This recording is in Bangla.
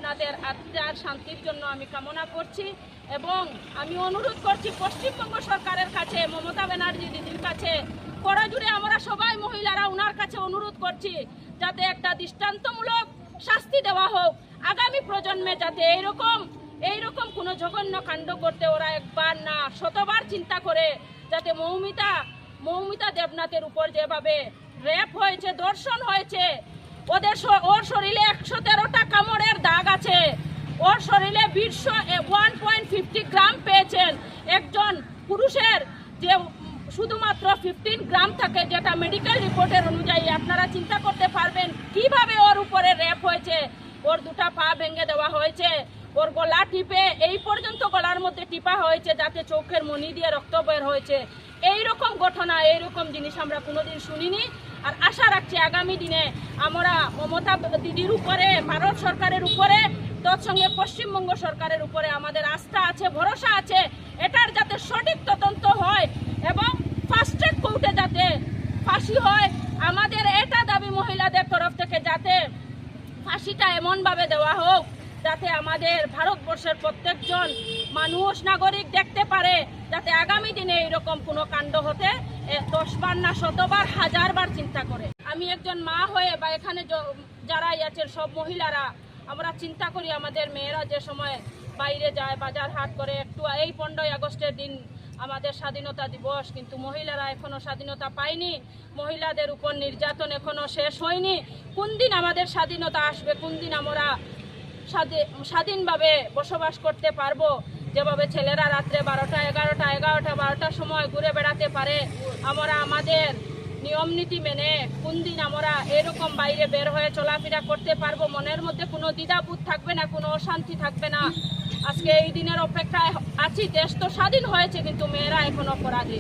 ওনাদের আত্মার শান্তির জন্য আমি কামনা করছি এবং আমি অনুরোধ করছি পশ্চিমবঙ্গ সরকারের কাছে, মমতা ব্যানার্জি দিদির কাছে, কড়াজুড়ে আমরা সবাই মহিলারা ওনার কাছে অনুরোধ করছি যাতে একটা দৃষ্টান্তমূলক শাস্তি দেওয়া হোক। আগামী প্রজন্মে যাতে এইরকম কোনো জঘন্য কাণ্ড করতে ওরা একবার না শতবার চিন্তা করে, যাতে মৌমিতা দেবনাথের উপর যেভাবে রেপ হয়েছে, ধর্ষণ হয়েছে, ওর শরীরে 113টা কামড়ের দাগ আছে, ওর শরীরে 1.50 গ্রাম পেয়েছেন। একজন পুরুষের যে শুধুমাত্র 15 গ্রাম থাকে, যেটা মেডিকেল রিপোর্টের অনুযায়ী, আপনারা চিন্তা করতে পারবেন কিভাবে ওর উপরে রেপ হয়েছে। ওর দুটা পা ভেঙে দেওয়া হয়েছে, ওর গলা টিপে এই পর্যন্ত গলার মধ্যে টিপা হয়েছে যাতে চোখের মনি দিয়ে রক্ত বের হয়েছে। এইরকম ঘটনা, এইরকম জিনিস আমরা কোনোদিন শুনিনি। আর আশা রাখছি আগামী দিনে আমরা মমতা দিদির উপরে, ভারত সরকারের উপরে, তৎসঙ্গে পশ্চিমবঙ্গ সরকারের উপরে আমাদের আস্থা আছে, ভরসা আছে। এটার যাতে সঠিক তদন্ত হয় এবং ফাস্ট ট্র্যাক কোর্টে যাতে ফাঁসি হয়। আমাদের এটা দাবি মহিলাদের তরফ থেকে, যাতে ফাঁসিটা এমনভাবে দেওয়া হোক যাতে আমাদের ভারতবর্ষের প্রত্যেকজন মানুষ, নাগরিক দেখতে পারে, যাতে আগামী দিনে এরকম কোনো কাণ্ড হতে 10 বার না 100 বার, 1000 বার চিন্তা করে। আমি একজন মা হয়ে বা এখানে যারাই আছেন সব মহিলারা, আমরা চিন্তা করি আমাদের মেয়েরা যে সময় বাইরে যায়, বাজার হাট করে, একটু এই 15ই আগস্টের দিন আমাদের স্বাধীনতা দিবস, কিন্তু মহিলারা এখনো স্বাধীনতা পায়নি। মহিলাদের উপর নির্যাতন এখনো শেষ হয়নি। কোন দিন আমাদের স্বাধীনতা আসবে? কোন দিন আমরা স্বাধীনভাবে বসবাস করতে পারবো? যেভাবে ছেলেরা রাত্রে 12টা 11টার সময় ঘুরে বেড়াতে পারে, আমরা আমাদের নিয়ম নীতি মেনে কোন দিন আমরা এরকম বাইরে বের হয়ে চলাফেরা করতে পারবো? মনের মধ্যে কোনো দ্বিধাবোধ থাকবে না, কোনো অশান্তি থাকবে না। আজকে এই দিনের অপেক্ষায় আছি। দেশ তো স্বাধীন হয়েছে, কিন্তু মেয়েরা এখনো অপরাধী।